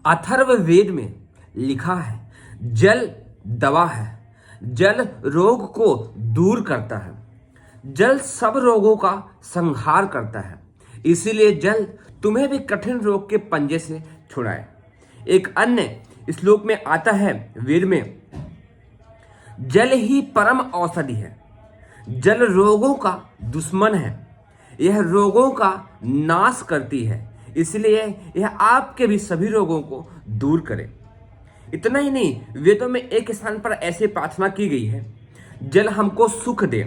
अथर्ववेद में लिखा है, जल दवा है, जल रोग को दूर करता है, जल सब रोगों का संहार करता है। इसीलिए जल तुम्हें भी कठिन रोग के पंजे से छुड़ाए। एक अन्य श्लोक में आता है वेद में, जल ही परम औषधि है, जल रोगों का दुश्मन है, यह रोगों का नाश करती है, इसलिए यह आपके भी सभी रोगों को दूर करे। इतना ही नहीं, वेदों में एक स्थान पर ऐसे प्रार्थना की गई है, जल हमको सुख दे,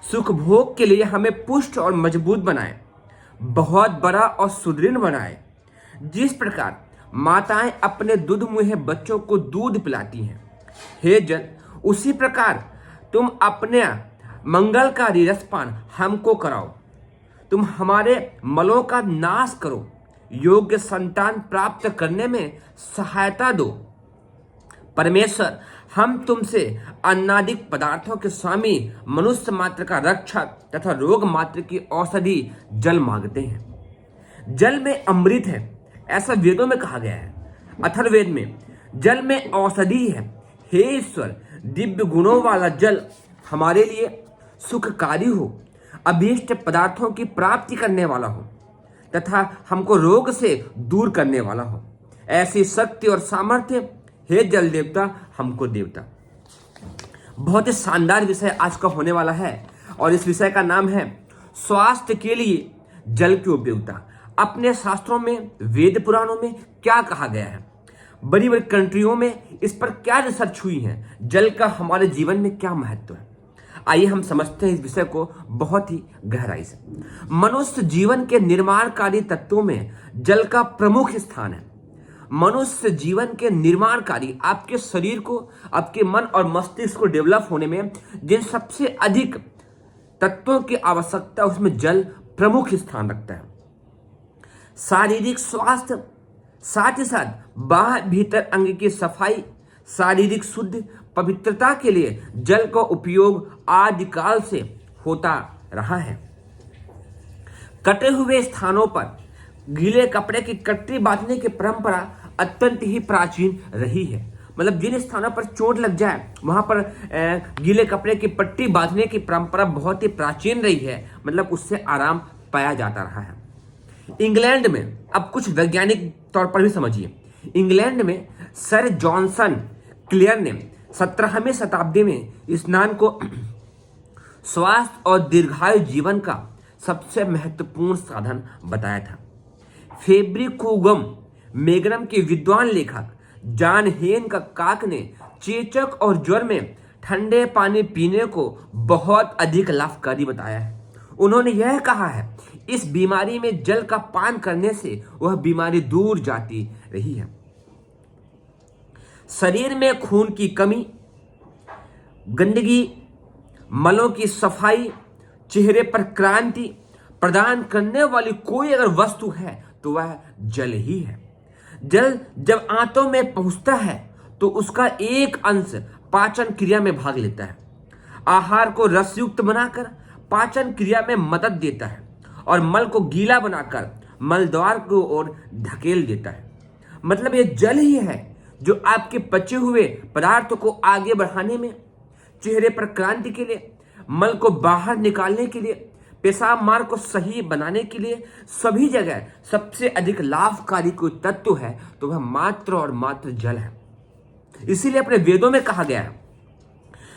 सुख भोग के लिए हमें पुष्ट और मजबूत बनाए, बहुत बड़ा और सुदृढ़ बनाए। जिस प्रकार माताएं अपने दूध मुहे बच्चों को दूध पिलाती हैं, हे जल, उसी प्रकार तुम अपने मंगलकारी रसपान हमको कराओ। तुम हमारे मलों का नाश करो, योग्य संतान प्राप्त करने में सहायता दो। परमेश्वर, हम तुमसे अन्नादिक पदार्थों के स्वामी, मनुष्य मात्र का रक्षक तथा रोग मात्र की औषधि जल मांगते हैं। जल में अमृत है, ऐसा वेदों में कहा गया है। अथर्ववेद में जल में औषधि है। हे ईश्वर, दिव्य गुणों वाला जल हमारे लिए सुखकारी हो, अभीष्ट पदार्थों की प्राप्ति करने वाला हो तथा हमको रोग से दूर करने वाला हो। ऐसी शक्ति और सामर्थ्य हे जल देवता हमको देवता। बहुत ही शानदार विषय आज का होने वाला है और इस विषय का नाम है स्वास्थ्य के लिए जल की उपयोगिता। अपने शास्त्रों में, वेद पुराणों में क्या कहा गया है, बड़ी बड़ी कंट्रियों में इस पर क्या रिसर्च हुई है, जल का हमारे जीवन में क्या महत्व है। आइए हम समझते हैं इस विषय को बहुत ही गहराई से। मनुष्य जीवन के निर्माणकारी तत्वों में जल का प्रमुख स्थान है। मनुष्य जीवन के निर्माणकारी, आपके शरीर को, आपके मन और मस्तिष्क को डेवलप होने में जिन सबसे अधिक तत्वों की आवश्यकता, उसमें जल प्रमुख स्थान रखता है। शारीरिक स्वास्थ्य, साथ ही साथ बाहर भीतर अंग की सफाई, शारीरिक शुद्ध पवित्रता के लिए जल का उपयोग आदिकाल से होता रहा है। कटे हुए स्थानों पर गीले कपड़े की कट्टी बांधने की परंपरा अत्यंत ही प्राचीन रही है। मतलब जिन स्थानों पर चोट लग जाए वहां पर गीले कपड़े की पट्टी बांधने की परंपरा बहुत ही प्राचीन रही है। मतलब उससे आराम पाया जाता रहा है। इंग्लैंड में, अब कुछ वैज्ञानिक तौर पर भी समझिए, इंग्लैंड में सर जॉनसन क्लियर ने 17वीं शताब्दी में स्नान को स्वास्थ्य और दीर्घायु जीवन का सबसे महत्वपूर्ण साधन बताया था। फेब्रिकोगम मेग्नम के विद्वान लेखक जॉन हेन का काक ने चेचक और ज्वर में ठंडे पानी पीने को बहुत अधिक लाभकारी बताया है। उन्होंने यह कहा है, इस बीमारी में जल का पान करने से वह बीमारी दूर जाती रही है। शरीर में खून की कमी, गंदगी, मलों की सफाई, चेहरे पर क्रांति प्रदान करने वाली कोई अगर वस्तु है तो वह जल ही है। जल जब आंतों में पहुंचता है तो उसका एक अंश पाचन क्रिया में भाग लेता है, आहार को रसयुक्त बनाकर पाचन क्रिया में मदद देता है और मल को गीला बनाकर मलद्वार की ओर धकेल देता है। मतलब ये जल ही है जो आपके बचे हुए पदार्थों को आगे बढ़ाने में, चेहरे पर क्रांति के लिए, मल को बाहर निकालने के लिए, पेशाब मार्ग को सही बनाने के लिए, सभी जगह सबसे अधिक लाभकारी कोई तत्व है तो वह मात्र और मात्र जल है। इसीलिए अपने वेदों में कहा गया है,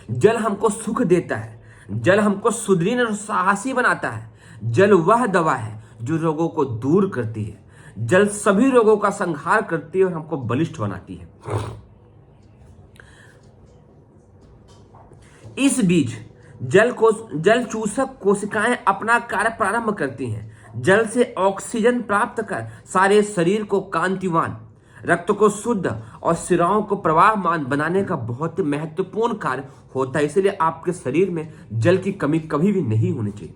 जल हमको सुख देता है, जल हमको सुदृढ़ और साहसी बनाता है, जल वह दवा है जो रोगों को दूर करती है, जल सभी रोगों का संहार करती है और हमको बलिष्ठ बनाती है। इस बीच जल चूसक कोशिकाएं अपना कार्य प्रारंभ करती हैं। जल से ऑक्सीजन प्राप्त कर सारे शरीर को कांतिवान, रक्त को शुद्ध और शिराओं को प्रवाहमान बनाने का बहुत ही महत्वपूर्ण कार्य होता है। इसलिए आपके शरीर में जल की कमी कभी भी नहीं होनी चाहिए।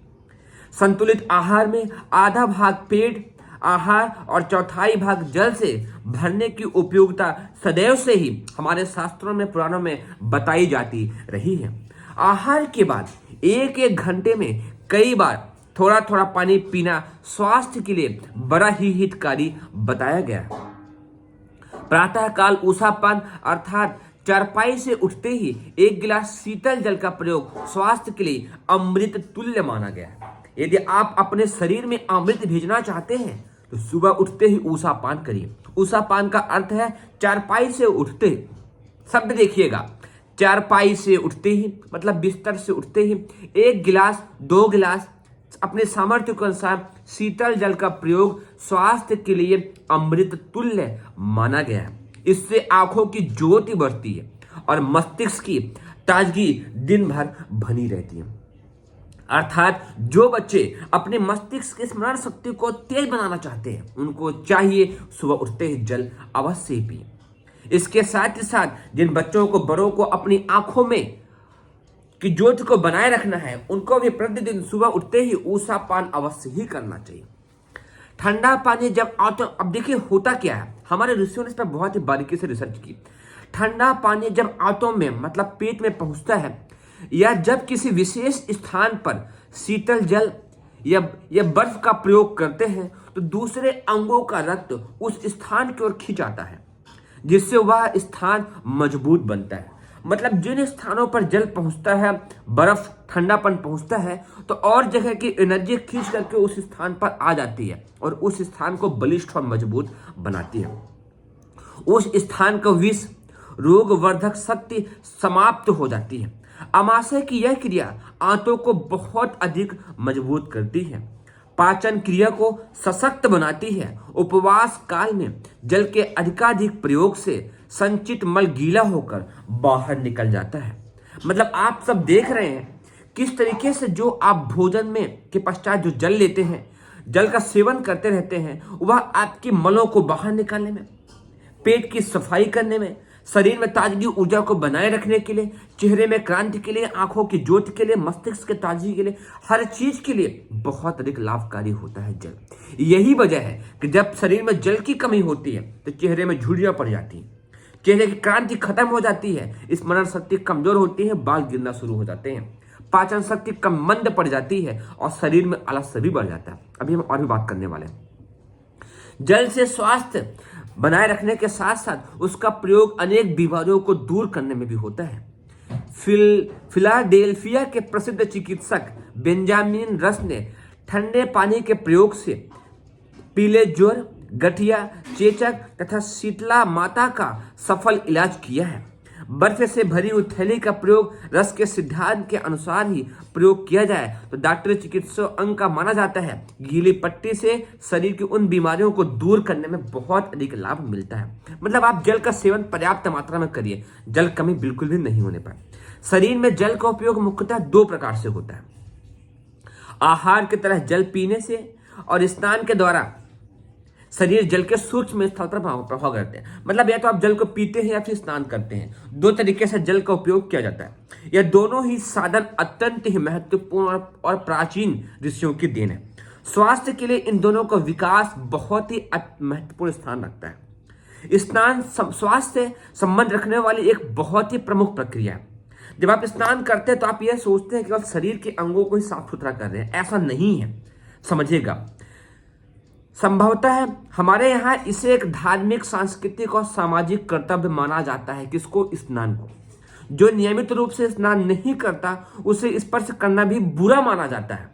संतुलित आहार में आधा भाग पेट आहार और चौथाई भाग जल से भरने की उपयोगिता सदैव से ही हमारे शास्त्रों में, पुराणों में बताई जाती रही है। आहार के बाद एक एक घंटे में कई बार थोड़ा थोड़ा पानी पीना स्वास्थ्य के लिए बड़ा ही हितकारी बताया गया है। प्रातः काल ऊषापान अर्थात चारपाई से उठते ही 1 गिलास शीतल जल का प्रयोग स्वास्थ्य के लिए अमृत तुल्य माना गया है। यदि आप अपने शरीर में अमृत भेजना चाहते हैं तो सुबह उठते ही ऊषापान करिए। ऊषापान का अर्थ है चारपाई से उठते। शब्द देखिएगा, चारपाई से उठते ही मतलब बिस्तर से उठते ही 1 गिलास 2 गिलास अपने सामर्थ्य के अनुसार शीतल जल का प्रयोग स्वास्थ्य के लिए अमृत तुल्य माना गया है। इससे आंखों की ज्योति बढ़ती है और मस्तिष्क की ताजगी दिन भर बनी रहती है। अर्थात जो बच्चे अपने मस्तिष्क की स्मरण शक्ति को तेज बनाना चाहते हैं उनको चाहिए सुबह उठते ही जल अवश्य ही पिए। इसके साथ ही साथ जिन बच्चों को बड़ों को अपनी आंखों में की ज्योति को बनाए रखना है उनको भी प्रतिदिन सुबह उठते ही ऊषापान अवश्य ही करना चाहिए। ठंडा पानी जब आता, अब देखिए होता क्या है, हमारे ऋषियों ने इस पर बहुत ही बारीकी से रिसर्च की। ठंडा पानी जब आंतों में मतलब पेट में पहुंचता है या जब किसी विशेष स्थान पर शीतल जल या बर्फ का प्रयोग करते हैं तो दूसरे अंगों का रक्त उस स्थान की ओर खींच आता है जिससे वह स्थान मजबूत बनता है। मतलब जिन स्थानों पर जल पहुंचता है, बर्फ ठंडापन पहुंचता है तो और जगह की एनर्जी खींच करके उस स्थान पर आ जाती है और उस स्थान को बलिष्ठ और मजबूत बनाती है। उस स्थान का विष रोगवर्धक शक्ति समाप्त हो जाती है। अमाशय की यह क्रिया आंतों को बहुत अधिक मजबूत करती है, पाचन क्रिया को सशक्त बनाती है। उपवास काल में जल के अधिकाधिक प्रयोग से संचित मल गीला होकर बाहर निकल जाता है। मतलब आप सब देख रहे हैं किस तरीके से जो आप भोजन में के पश्चात जो जल लेते हैं, जल का सेवन करते रहते हैं, वह आपके मलों को बाहर निकालने में, पेट की सफाई करने में, शरीर में ताजगी ऊर्जा को बनाए रखने के लिए, चेहरे में क्रांति के लिए, आंखों की ज्योति के लिए, मस्तिष्क के ताजगी के लिए, हर चीज के लिए बहुत अधिक लाभकारी होता है जल। यही वजह है कि जब शरीर में जल की कमी होती है तो चेहरे में झुर्रियां पड़ जाती हैं, चेहरे की क्रांति खत्म हो जाती है, स्मरण शक्ति कमजोर होती है, बाल गिरना शुरू हो जाते हैं, पाचन शक्ति कम मंद पड़ जाती है और शरीर में आलस्य भी बढ़ जाता है। अभी हम और भी बात करने वाले हैं। जल से स्वास्थ्य बनाए रखने के साथ साथ उसका प्रयोग अनेक बीमारियों को दूर करने में भी होता है। फिलाडेल्फिया के प्रसिद्ध चिकित्सक बेंजामिन रस ने ठंडे पानी के प्रयोग से पीले ज्वर, गठिया, चेचक तथा शीतला माता का सफल इलाज किया है। बर्फ से भरी हुई थैली का प्रयोग रस के सिद्धांत के अनुसार ही प्रयोग किया जाए तो डॉक्टरी चिकित्सक अंग का माना जाता है। गीली पट्टी से शरीर की उन बीमारियों को दूर करने में बहुत अधिक लाभ मिलता है। मतलब आप जल का सेवन पर्याप्त मात्रा में करिए, जल कमी बिल्कुल भी नहीं होने पाए। शरीर में जल का उपयोग मुख्यतः 2 प्रकार से होता है, आहार की तरह जल पीने से और स्नान के द्वारा शरीर जल के सूक्ष्म स्तर पर प्रभाव करते हैं। मतलब या तो आप जल को पीते हैं या फिर स्नान करते हैं, 2 तरीके से जल का उपयोग किया जाता है। यह दोनों ही साधन अत्यंत ही महत्वपूर्ण और प्राचीन ऋषियों की देन है। स्वास्थ्य के लिए इन दोनों का विकास बहुत ही महत्वपूर्ण स्थान रखता है। स्नान स्वास्थ्य से संबंध रखने वाली एक बहुत ही प्रमुख प्रक्रिया है। जब आप स्नान करते हैं तो आप यह सोचते हैं कि केवल शरीर के अंगों को ही साफ सुथरा कर रहे हैं, ऐसा नहीं है, समझिएगा। संभवतः है हमारे यहाँ इसे एक धार्मिक, सांस्कृतिक और सामाजिक कर्तव्य माना जाता है। किसको? स्नान को। जो नियमित रूप से स्नान नहीं करता उसे स्पर्श करना भी बुरा माना जाता है,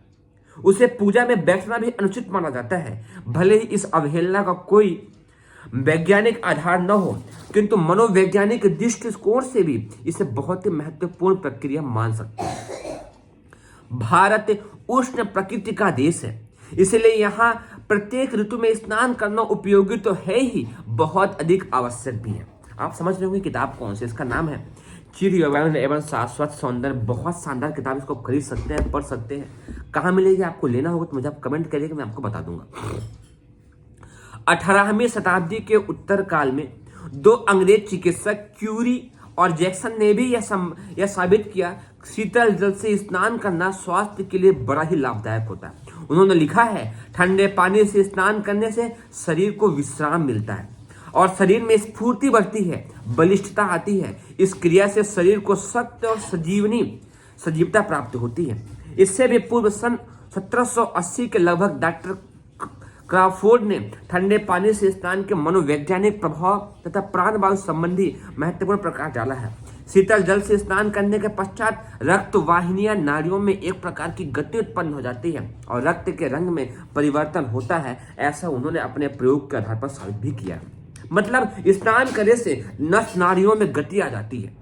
उसे पूजा में बैठना भी अनुचित माना जाता है। भले ही इस अवहेलना का कोई वैज्ञानिक आधार न हो किंतु मनोवैज्ञानिक दृष्टिकोण से भी इसे बहुत ही महत्वपूर्ण प्रक्रिया मान सकते हैं। भारत उष्ण प्रकृति का देश है, इसलिए यहाँ प्रत्येक ऋतु में स्नान करना उपयोगी तो है ही, बहुत अधिक आवश्यक भी है। आप समझ रहे होंगे किताब कौन सी, इसका नाम है चिर यौवन एवं शाश्वत सौंदर्य। बहुत शानदार किताब, इसको खरीद सकते हैं, पढ़ सकते हैं। कहाँ मिलेगी, आपको लेना होगा तो मुझे आप कमेंट करिएगा, मैं आपको बता दूंगा। 18वीं शताब्दी के उत्तर काल में 2 अंग्रेज चिकित्सक क्यूरी और जैक्सन ने भी यह साबित किया शीतल जल से स्नान करना स्वास्थ्य के लिए बड़ा ही लाभदायक होता है। उन्होंने लिखा है, ठंडे पानी से स्नान करने से शरीर को विश्राम मिलता है और शरीर में स्फूर्ति बढ़ती है, बलिष्ठता आती है। इस क्रिया से शरीर को सख्त और सजीवता प्राप्त होती है। इससे भी पूर्व सन 1780 के लगभग डॉक्टर क्राफोर्ड ने ठंडे पानी से स्नान के मनोवैज्ञानिक प्रभाव तथा प्राणवायु संबंधी महत्वपूर्ण प्रकाश डाला है। शीतल जल से स्नान करने के पश्चात रक्त वाहिनियां नाड़ियों में एक प्रकार की गति उत्पन्न हो जाती है और रक्त के रंग में परिवर्तन होता है। ऐसा उन्होंने अपने प्रयोग के आधार पर साबित भी किया है। मतलब स्नान करने से नस नाड़ियों में गति आ जाती है,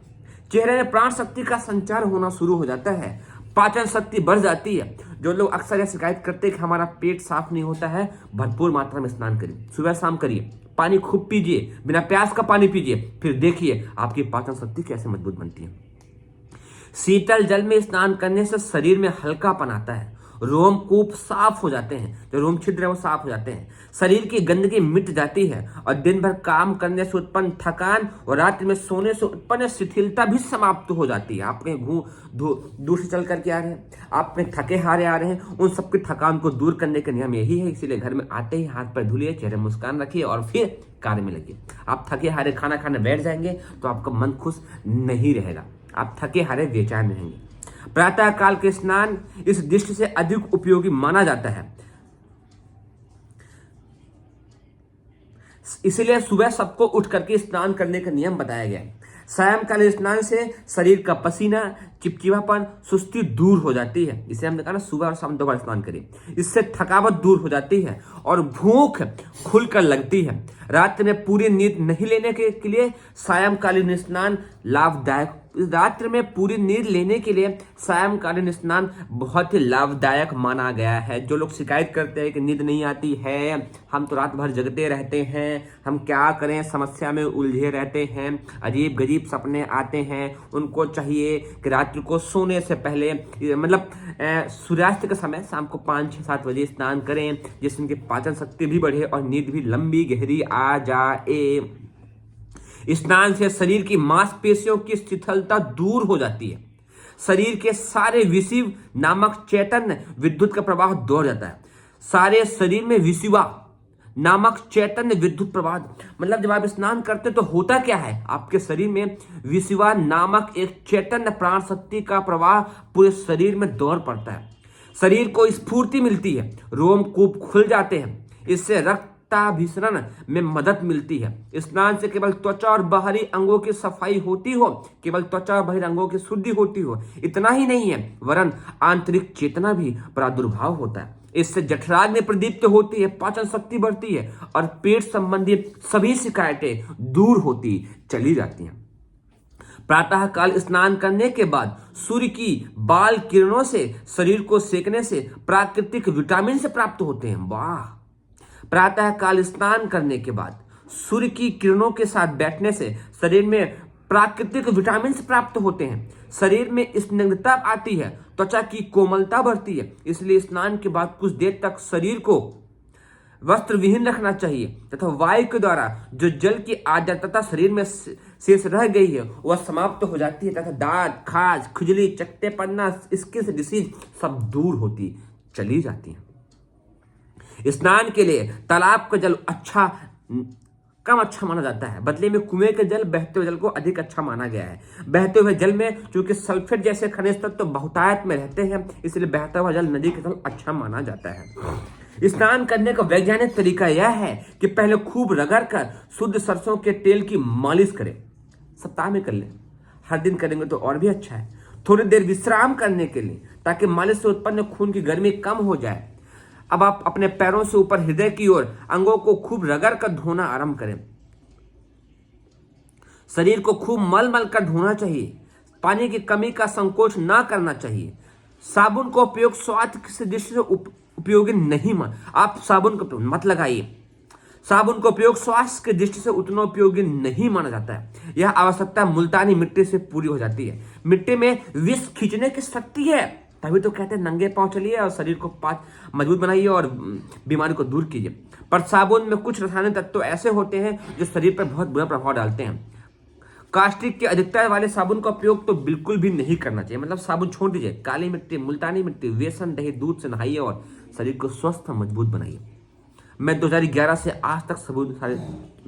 चेहरे में प्राण शक्ति का संचार होना शुरू हो जाता है, पाचन शक्ति बढ़ जाती है। जो लोग अक्सर यह शिकायत करते हैं कि हमारा पेट साफ नहीं होता है, भरपूर मात्रा में स्नान करिए, सुबह शाम करिए, पानी खूब पीजिए, बिना प्यास का पानी पीजिए, फिर देखिए आपकी पाचन शक्ति कैसे मजबूत बनती है। शीतल जल में स्नान करने से शरीर में हल्कापन आता है, रोमकूप साफ हो जाते हैं, जो रोम छिद्र है वो साफ हो जाते हैं, शरीर की गंदगी मिट जाती है और दिन भर काम करने से उत्पन्न थकान और रात्रि में सोने से उत्पन्न शिथिलता भी समाप्त हो जाती है। आप कहीं दूर से चल करके आ रहे हैं, आप में थके हारे आ रहे हैं, उन सबकी थकान को दूर करने का नियम यही है। इसीलिए घर में आते ही हाथ पैर धुलिए, चेहरे मुस्कान रखिए और फिर कार्य में लगिए। आप थके हारे खाना खाने बैठ जाएंगे तो आपका मन खुश नहीं रहेगा, आप थके हारे बेचैन रहेंगे। प्रातः काल के स्नान इस दृष्टि से अधिक उपयोगी माना जाता है, इसलिए सुबह सबको उठ करके स्नान करने का नियम बताया गया है। सायंकालीन स्नान से शरीर का पसीना, चिपचिपापन, सुस्ती दूर हो जाती है। इसे हमने कहा ना सुबह और शाम 2 बार स्नान करें, इससे थकावट दूर हो जाती है और भूख खुलकर लगती है। रात में पूरी नींद नहीं लेने के लिए सायंकालीन स्नान लाभदायक, रात्रि में पूरी नींद लेने के लिए सायंकालीन स्नान बहुत ही लाभदायक माना गया है। जो लोग शिकायत करते हैं कि नींद नहीं आती है, हम तो रात भर जगते रहते हैं, हम क्या करें, समस्या में उलझे रहते हैं, अजीब गजीब सपने आते हैं, उनको चाहिए कि रात्रि को सोने से पहले मतलब सूर्यास्त के समय शाम को 5, 6, 7 बजे स्नान करें, जिससे उनकी पाचन शक्ति भी बढ़े और नींद भी लंबी गहरी आ जाए। स्नान से शरीर की मांसपेशियों की शिथिलता दूर हो जाती है, शरीर के सारे विषिव नामक चैतन्य विद्युत का प्रवाह दौड़ जाता है। सारे शरीर में विषिवा नामक चैतन्य विद्युत प्रवाह, मतलब जब आप स्नान करते तो होता क्या है, आपके शरीर में विषिवा नामक एक चैतन्य प्राण शक्ति का प्रवाह पूरे शरीर में दौड़ पड़ता है, शरीर को स्फूर्ति मिलती है, रोमकूप खुल जाते हैं, इससे रक्ताभिसरण में मदद मिलती है। स्नान से केवल त्वचा और बाहरी अंगों की सफाई होती हो, केवल त्वचा और बाहरी अंगों की शुद्धि होती हो, इतना ही नहीं है, वरन आंतरिक चेतना भी प्रादुर्भाव होता है। इससे जठराग्नि प्रदीप्त होती है, पाचन शक्ति बढ़ती है और पेट संबंधी सभी शिकायतें दूर होती चली जाती हैं। प्रातः काल स्नान करने के बाद सूर्य की बाल किरणों से शरीर को सेकने से प्राकृतिक विटामिन से प्राप्त होते हैं। वाह! प्रातः काल स्नान करने के बाद सूर्य की किरणों के साथ बैठने से शरीर में प्राकृतिक विटामिन प्राप्त होते हैं, शरीर में स्निग्धता आती है, त्वचा की कोमलता बढ़ती है। इसलिए स्नान के बाद कुछ देर तक शरीर को वस्त्र विहीन रखना चाहिए तथा वायु के द्वारा जो जल की आर्द्रता शरीर में शेष रह गई है वह समाप्त हो जाती है तथा दाद, खाज, खुजली, चकते पड़ना, स्किन डिसीज सब दूर होती चली जाती है। स्नान के लिए तालाब का जल कम अच्छा माना जाता है, बदले में कुएं के जल, बहते हुए जल को अधिक अच्छा माना गया है। बहते हुए जल में चूंकि सल्फेट जैसे खनिज तत्व तो बहुतायत में रहते हैं, इसलिए बहता हुआ जल नदी के जल अच्छा माना जाता है। स्नान करने का वैज्ञानिक तरीका यह है कि पहले खूब रगड़ कर शुद्ध सरसों के तेल की मालिश करें, सप्ताह में कर लें, हर दिन करेंगे तो और भी अच्छा है। थोड़ी देर विश्राम करने के लिए, ताकि मालिश से उत्पन्न खून की गर्मी कम हो जाए। अब आप अपने पैरों से ऊपर हृदय की ओर अंगों को खूब रगड़ कर धोना आरंभ करें। शरीर को खूब मल मल कर धोना चाहिए, पानी की कमी का संकोच ना करना चाहिए। साबुन का उपयोग स्वास्थ्य की दृष्टि से उपयोगी नहीं आप साबुन का मत लगाइए। साबुन का उपयोग स्वास्थ्य की दृष्टि से उतना उपयोगी नहीं माना जाता है। यह आवश्यकता मुल्तानी मिट्टी से पूरी हो जाती है। मिट्टी में विष खींचने की शक्ति है, तभी तो कहते हैं नंगे पांव चलिए और शरीर को मजबूत बनाइए और बीमारी को दूर कीजिए। पर साबुन में कुछ रासायनिक तत्व ऐसे होते हैं जो शरीर पर बहुत बुरा प्रभाव डालते हैं। कास्टिक की अधिकता वाले साबुन का उपयोग तो बिल्कुल भी नहीं करना चाहिए, मतलब साबुन छोड़ दीजिए। काली मिट्टी, मुल्तानी मिट्टी, बेसन, दही, दूध से नहाइए और शरीर को स्वस्थ और मजबूत बनाइए। मैं 2011 से आज तक साबुन सारे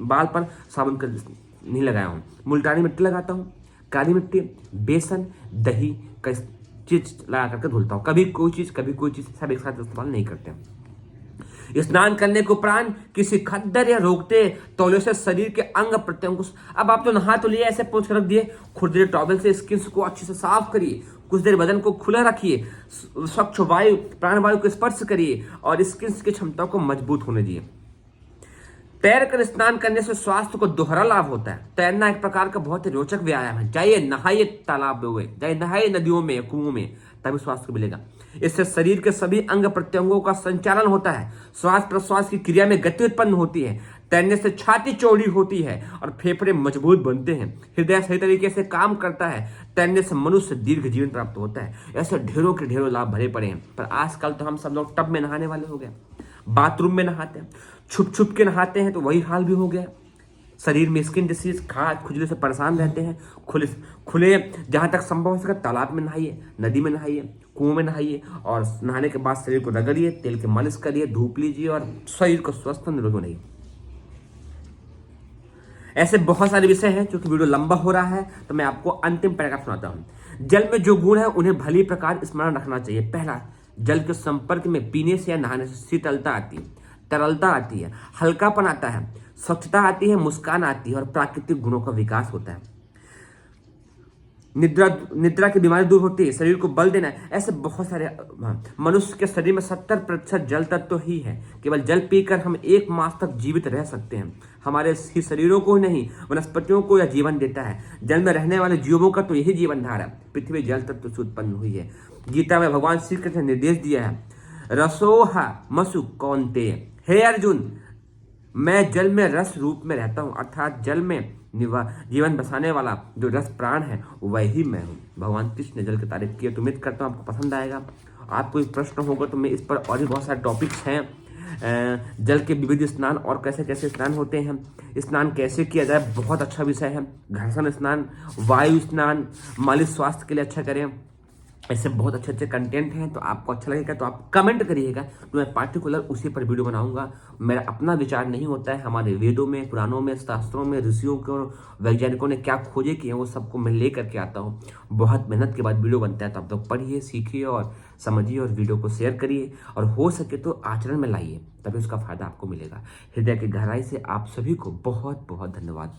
बाल पर साबुन का नहीं लगाया हूँ। मुल्तानी मिट्टी लगाता हूँ, काली मिट्टी, बेसन, दही का चीज लगा करके धुलता हूँ। कभी कोई चीज सब एक साथ इस्तेमाल नहीं करते हैं। स्नान करने के उपरांत किसी खद्दर या रोकते तौलियों से शरीर के अंग प्रत्यंगों को, अब आप तो नहा तो लिए, ऐसे पोंछ रख दिए, खुरदरे टॉवल से स्किन को अच्छे से साफ करिए, कुछ देर बदन को खुला रखिए, स्वच्छ वायु प्राणवायु को स्पर्श करिए और स्किन की क्षमता को मजबूत होने दिए। तैर कर स्नान करने से स्वास्थ्य को दोहरा लाभ होता है। तैरना एक प्रकार का बहुत ही रोचक व्यायाम है। जाइए नहाइए तालाब में, जाइए नहाइए नदियों में, कुओं में, तभी स्वास्थ्य मिलेगा। इससे शरीर के सभी अंग प्रत्यंगों का संचालन होता है, श्वास प्रश्वास की क्रिया में गति उत्पन्न होती है। तैरने से छाती चौड़ी होती है और फेफड़े मजबूत बनते हैं, हृदय सही तरीके से काम करता है। तैरने से मनुष्य दीर्घ जीवन प्राप्त होता है। ऐसे ढेरों के ढेरों लाभ भरे पड़े हैं। पर आजकल तो हम सब लोग टब में नहाने वाले हो गए, बाथरूम में नहाते हैं, छुप छुप के नहाते हैं, तो वही हाल भी हो गया। शरीर में स्किन डिसीज, खाज खुजली से परेशान रहते हैं। खुले जहां तक संभव हो सके तालाब में नहाइए, नदी में नहाइए, कुएं में नहाइए और नहाने के बाद शरीर को रगड़िए, तेल की मालिश करिए, धूप लीजिए और शरीर को स्वस्थ निरोग बनाइए। ऐसे बहुत सारे विषय हैं। क्योंकि वीडियो लंबा हो रहा है तो मैं आपको अंतिम पैराग्राफ सुनाता हूं। जल में जो गुण है उन्हें भली प्रकार स्मरण रखना चाहिए। पहला, जल के संपर्क में पीने से या नहाने से शीतलता आती है, तरलता आती है, हल्कापन आता है, स्वच्छता आती है, मुस्कान आती है और प्राकृतिक गुणों का विकास होता है। निद्रा की बीमारी दूर होती है, शरीर को बल देना है। ऐसे बहुत सारे, मनुष्य के शरीर में 70% जल तत्व ही है। केवल जल पीकर हम 1 मास तक जीवित रह सकते हैं। हमारे ही शरीरों को नहीं, वनस्पतियों को यह जीवन देता है। जल में रहने वाले जीवों का तो यही जीवन धारा है। पृथ्वी जल तत्व से उत्पन्न हुई है। गीता में भगवान श्री कृष्ण ने निर्देश दिया है, रसोहा मसु कौन्तेय, हे अर्जुन, मैं जल में रस रूप में रहता हूं, अर्थात जल में जीवन बसाने वाला जो रस प्राण है वही मैं हूं। भगवान कृष्ण ने जल की तारीफ की है। तो उम्मीद करता हूं आपको पसंद आएगा। आपको कोई प्रश्न होगा तो मैं इस पर और भी बहुत सारे टॉपिक्स हैं। जल के विविध स्नान और कैसे कैसे स्नान होते हैं, स्नान कैसे किया जाए, बहुत अच्छा विषय है। घर्षण स्नान, वायु स्नान, मालिश स्वास्थ्य के लिए अच्छा करें। ऐसे बहुत अच्छे अच्छे कंटेंट हैं। तो आपको अच्छा लगेगा तो आप कमेंट करिएगा, तो मैं पार्टिकुलर उसी पर वीडियो बनाऊंगा। मेरा अपना विचार नहीं होता है। हमारे वेदों में, पुराणों में, शास्त्रों में ऋषियों को, वैज्ञानिकों ने क्या खोजे किए हैं वो सबको मैं ले करके आता हूँ। बहुत मेहनत के बाद वीडियो बनता है। तो आप लोग पढ़िए, सीखिए और समझिए और वीडियो को शेयर करिए और हो सके तो आचरण में लाइए, तभी उसका फायदा आपको मिलेगा। हृदय की गहराई से आप सभी को बहुत बहुत धन्यवाद।